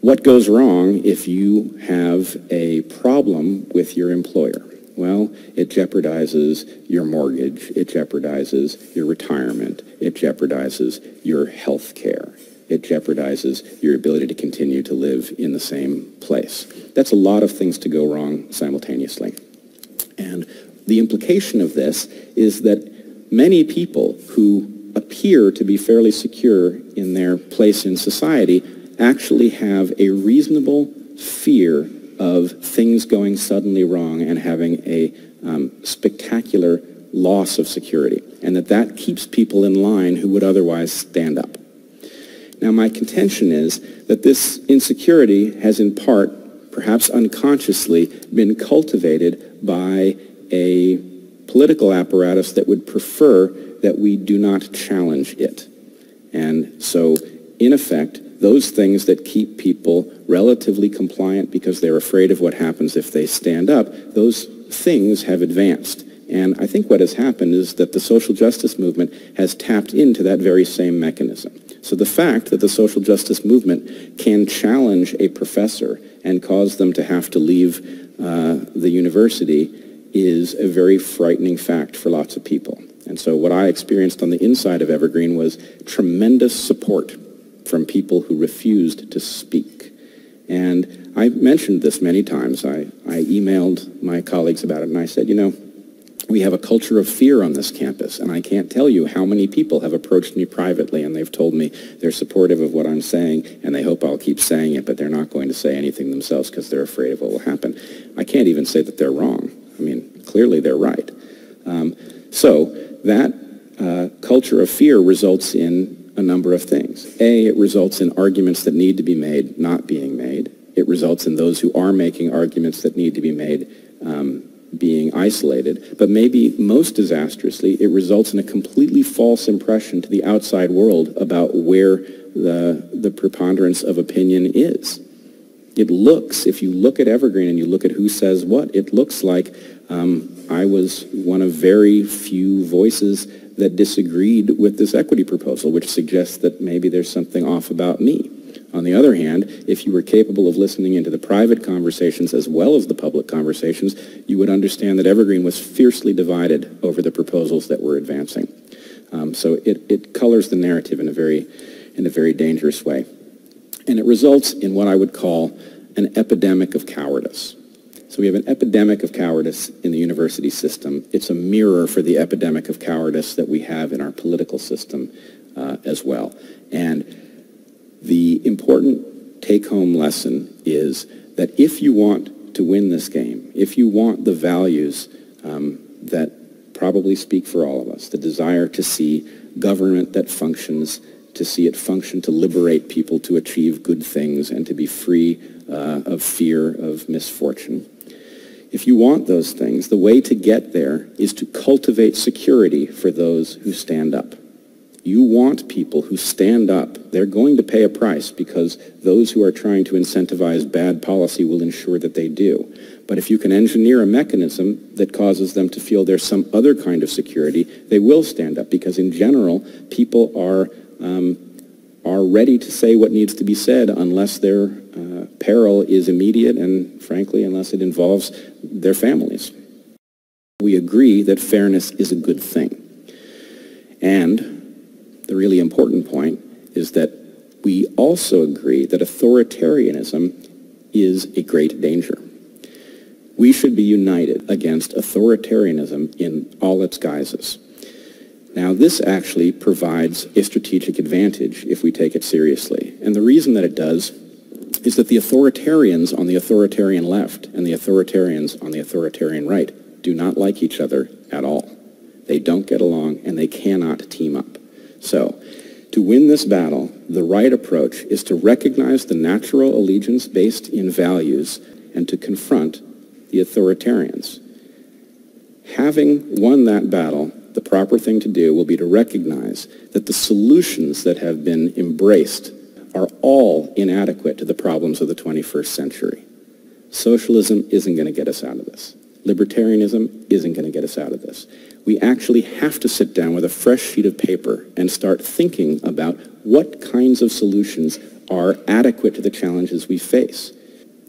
What goes wrong if you have a problem with your employer? Well, it jeopardizes your mortgage, it jeopardizes your retirement, it jeopardizes your health care, it jeopardizes your ability to continue to live in the same place. That's a lot of things to go wrong simultaneously. And the implication of this is that many people who appear to be fairly secure in their place in society actually have a reasonable fear of things going suddenly wrong and having a spectacular loss of security, and that keeps people in line who would otherwise stand up. Now, my contention is that this insecurity has in part, perhaps unconsciously, been cultivated by a political apparatus that would prefer that we do not challenge it. And so, in effect, those things that keep people relatively compliant because they're afraid of what happens if they stand up, those things have advanced. And I think what has happened is that the social justice movement has tapped into that very same mechanism. So the fact that the social justice movement can challenge a professor and cause them to have to leave the university is a very frightening fact for lots of people. And so what I experienced on the inside of Evergreen was tremendous support from people who refused to speak. And I mentioned this many times. I emailed my colleagues about it, and I said, you know, we have a culture of fear on this campus, and I can't tell you how many people have approached me privately, and they've told me they're supportive of what I'm saying, and they hope I'll keep saying it, but they're not going to say anything themselves because they're afraid of what will happen. I can't even say that they're wrong. I mean, clearly they're right. So that culture of fear results in a number of things. A, it results in arguments that need to be made not being made. It results in those who are making arguments that need to be made being isolated. But maybe most disastrously, it results in a completely false impression to the outside world about where the preponderance of opinion is. It looks, if you look at Evergreen and you look at who says what, it looks like I was one of very few voices that disagreed with this equity proposal, which suggests that maybe there's something off about me. On the other hand, if you were capable of listening into the private conversations as well as the public conversations, you would understand that Evergreen was fiercely divided over the proposals that we're advancing. So it colors the narrative in a very dangerous way. And it results in what I would call an epidemic of cowardice. So we have an epidemic of cowardice in the university system. It's a mirror for the epidemic of cowardice that we have in our political system as well. And the important take-home lesson is that if you want to win this game, if you want the values that probably speak for all of us, the desire to see government that functions, to see it function to liberate people to achieve good things and to be free of fear of misfortune. If you want those things, the way to get there is to cultivate security for those who stand up. You want people who stand up. They're going to pay a price because those who are trying to incentivize bad policy will ensure that they do. But if you can engineer a mechanism that causes them to feel there's some other kind of security, they will stand up because in general, people are ready to say what needs to be said unless their peril is immediate and, frankly, unless it involves their families. We agree that fairness is a good thing. And the really important point is that we also agree that authoritarianism is a great danger. We should be united against authoritarianism in all its guises. Now, this actually provides a strategic advantage if we take it seriously. And the reason that it does is that the authoritarians on the authoritarian left and the authoritarians on the authoritarian right do not like each other at all. They don't get along and they cannot team up. So, to win this battle, the right approach is to recognize the natural allegiance based in values and to confront the authoritarians. Having won that battle, the proper thing to do will be to recognize that the solutions that have been embraced are all inadequate to the problems of the 21st century. Socialism isn't going to get us out of this. Libertarianism isn't going to get us out of this. We actually have to sit down with a fresh sheet of paper and start thinking about what kinds of solutions are adequate to the challenges we face.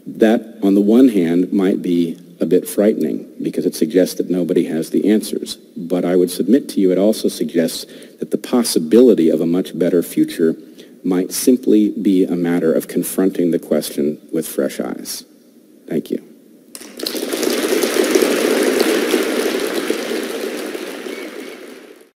That, on the one hand, might be a bit frightening because it suggests that nobody has the answers. But I would submit to you it also suggests that the possibility of a much better future might simply be a matter of confronting the question with fresh eyes. Thank you.